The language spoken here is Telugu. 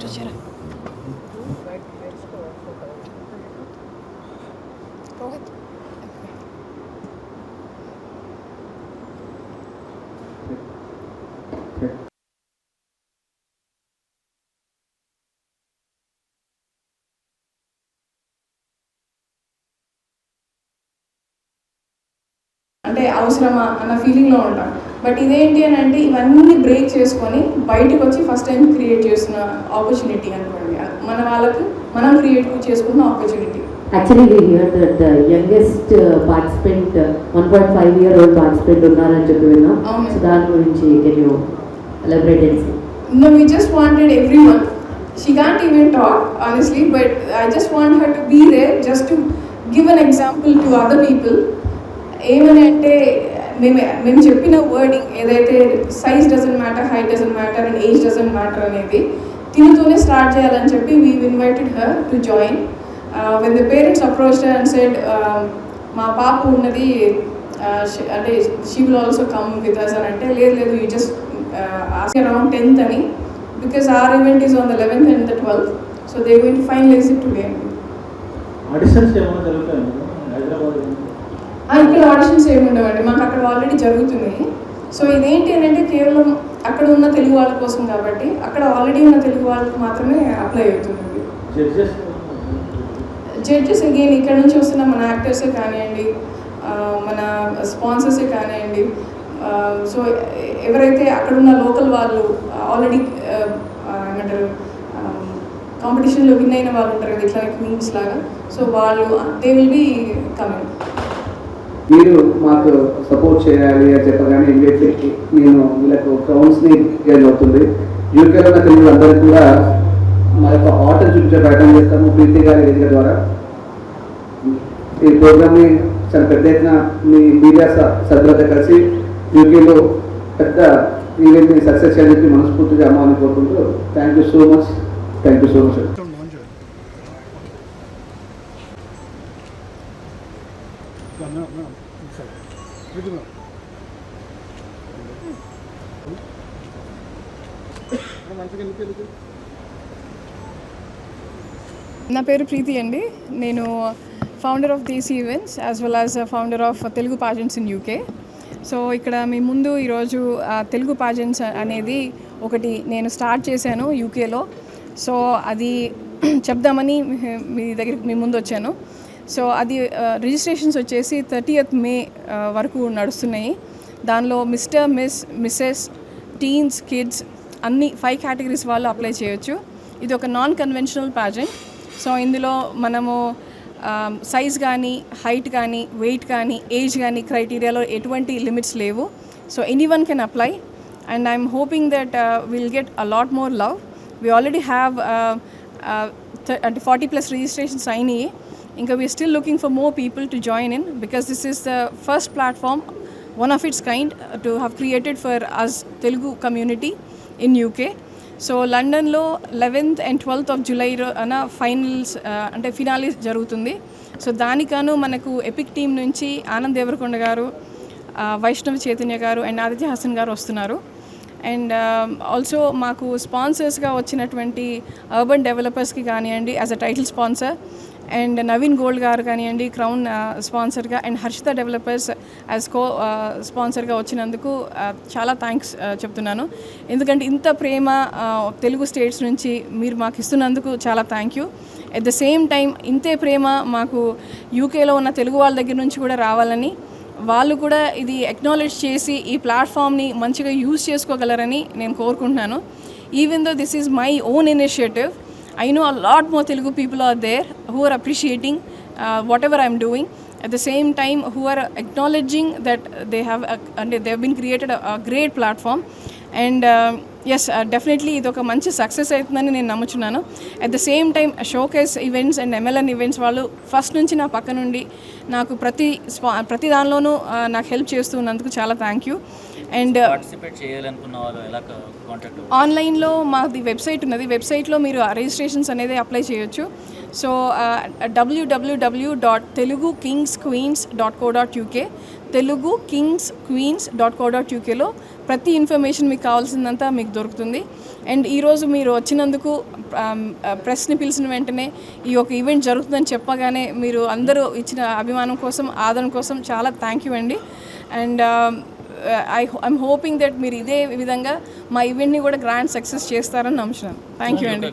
వచ్చారా? రోహిత్ అంటే అవసరమా అన్న ఫీలింగ్లో ఉంటాం. బట్ ఇదేంటి అని అంటే ఇవన్నీ బ్రేక్ చేసుకొని బయటకు వచ్చి ఫస్ట్ టైం క్రియేట్ చేస్తున్న ఆపర్చునిటీ అనుకోండి. మన వాళ్ళకు మనం క్రియేట్ చేసుకున్న opportunity. Actually, we heard that the youngest participant, 1.5-year-old participant ఉన్నారని చెప్పి విన్నాం. సో దాని గురించి can you elaborate and say? No, we just wanted everyone. She can't even talk, honestly, but I just want her to be there just to give an example to other people. ఏమని అంటే మేము చెప్పిన వర్డింగ్ ఏదైతే size doesn't matter, height doesn't matter and age doesn't matter అనేది తినతోనే స్టార్ట్ చేయాలని చెప్పి we invited her to join. When the parents approached and said మా పాప ఉన్నది అంటే she will also come with us అని అంటే లేదు యూ జస్ట్ అరౌండ్ 10th అని, because our event is on the 11th and the 12th, so they going to finalise it today. ఇక్కడ ఆడిషన్స్ ఏమి ఉండవండి, మాకు అక్కడ ఆల్రెడీ జరుగుతున్నాయి. సో ఇదేంటి అని అంటే కేవలం అక్కడ ఉన్న తెలుగు వాళ్ళ కోసం కాబట్టి అక్కడ ఆల్రెడీ ఉన్న తెలుగు వాళ్ళకి మాత్రమే అప్లై అవుతుంది. జడ్జెస్ అగైన్ ఇక్కడ నుంచి వస్తున్న మన యాక్టర్సే కానివ్వండి, మన స్పాన్సర్సే కానివ్వండి. సో ఎవరైతే అక్కడ ఉన్న లోకల్ వాళ్ళు ఆల్రెడీ ఏమంటారు కాంపిటీషన్లో విన్ అయిన వాళ్ళు ఉంటారు కదా, ఇట్లా క్వీన్స్ లాగా, సో వాళ్ళు దే విల్ బీ కమింగ్. మీరు మాకు సపోర్ట్ చేయాలి అని చెప్పగానే ఇమీడియట్లీ నేను వీళ్ళకు క్రౌన్స్ని గెయిన్ అవుతుంది. యూకేలో ఉన్న తెలుగు అందరికీ కూడా మా యొక్క ఆర్టర్ చూపించే ప్రయత్నం చేస్తాము ప్రీతి గారి వేదిక ద్వారా. ఈ ప్రోగ్రామ్ని చాలా పెద్ద ఎత్తున మీ మీడియా సభ్యులతో కలిసి యూకేలో పెద్ద ఈవెంట్ని సక్సెస్ చేయడానికి మనస్ఫూర్తిగా అమ్మాలని కోరుకుంటూ థ్యాంక్ యూ సో మచ్. నా పేరు ప్రీతి అండి. నేను founder of these events as well as founder of Telugu pageants in UK. So ఇక్కడ మీ ముందు ఈరోజు తెలుగు పాజెంట్స్ అనేది ఒకటి నేను స్టార్ట్ చేశాను యూకేలో. సో అది చెప్దామని మీ ముందు వచ్చాను. సో అది రిజిస్ట్రేషన్స్ వచ్చేసి 30th May వరకు నడుస్తున్నాయి. దానిలో mister, miss, missus, teens, kids అన్ని 5 కేటగిరీస్ వాళ్ళు అప్లై చేయొచ్చు. ఇది ఒక నాన్ కన్వెన్షనల్ పాజెంట్. సో ఇందులో మనము సైజ్ కానీ, హైట్ కానీ, వెయిట్ కానీ, ఏజ్ కానీ క్రైటీరియాలో ఎటువంటి లిమిట్స్ లేవు. So any one can apply and I'm hoping that will get a lot more love. We already have అంటే 40+ రిజిస్ట్రేషన్స్ అయినాయి. ఇంకా we are still looking for more people to join in because this is the first platform, one of its kind, to have created for us Telugu community in UK. So లండన్లో 11th and 12th of July అన్న ఫైనల్స్ అంటే ఫినాలే జరుగుతుంది. సో దానికను మనకు ఎపిక్ టీమ్ నుంచి ఆనంద్ దేవరకొండ గారు, వైష్ణవ్ చైతన్య గారు అండ్ ఆదిత్య హాసన్ గారు వస్తున్నారు. అండ్ ఆల్సో మాకు స్పాన్సర్స్గా వచ్చినటువంటి అర్బన్ డెవలపర్స్కి కానివ్వండి as a title sponsor, and Naveen gold గారు కానివ్వండి క్రౌన్ స్పాన్సర్గా, and Harshitha developers as co స్పాన్సర్గా వచ్చినందుకు చాలా థ్యాంక్స్ చెప్తున్నాను. ఎందుకంటే ఇంత ప్రేమ తెలుగు స్టేట్స్ నుంచి మీరు మాకు ఇస్తున్నందుకు చాలా thank you. At the same time ఇంతే ప్రేమ మాకు యూకేలో ఉన్న తెలుగు వాళ్ళ దగ్గర నుంచి కూడా రావాలని, వాళ్ళు కూడా ఇది అక్నాలెడ్జ్ చేసి ఈ ప్లాట్ఫామ్ని మంచిగా యూజ్ చేసుకోగలరని నేను కోరుకుంటున్నాను. Even though this is my own initiative, I know a lot more Telugu people are there who are appreciating whatever I'm doing. At the same time, who are acknowledging that they have been created a great platform. And yes, definitely ఇది ఒక మంచి సక్సెస్ అవుతుందని నేను నమ్ముచున్నాను. At the same time showcase events and MLN events వాళ్ళు ఫస్ట్ నుంచి నా పక్క నుండి నాకు ప్రతి దానిలోనూ నాకు హెల్ప్ చేస్తూ ఉన్నందుకు చాలా థ్యాంక్ యూ. అండ్ పార్టిసిపేట్ చేయాలనుకున్న వాళ్ళు ఎలా కాంటాక్ట్? ఆన్లైన్లో మాది వెబ్సైట్ ఉన్నది, వెబ్సైట్లో మీరు రిజిస్ట్రేషన్స్ అనేది అప్లై చేయొచ్చు. సో www.telugukingsqueens.co.uk తెలుగు kingsqueens.co.ukలో ప్రతి ఇన్ఫర్మేషన్ మీకు కావాల్సిందంతా మీకు దొరుకుతుంది. అండ్ ఈరోజు మీరు వచ్చినందుకు ప్రెస్ని పిలిచిన వెంటనే ఈ యొక్క ఈవెంట్ జరుగుతుందని చెప్పగానే మీరు అందరూ ఇచ్చిన అభిమానం కోసం, ఆదరణ కోసం చాలా థ్యాంక్ యూ అండి. అండ్ ఐఎమ్ హోపింగ్ దట్ మీరు ఇదే విధంగా మా ఈవెంట్ని కూడా గ్రాండ్ సక్సెస్ చేస్తారని నమ్ముతున్నాను. థ్యాంక్ యూ అండి.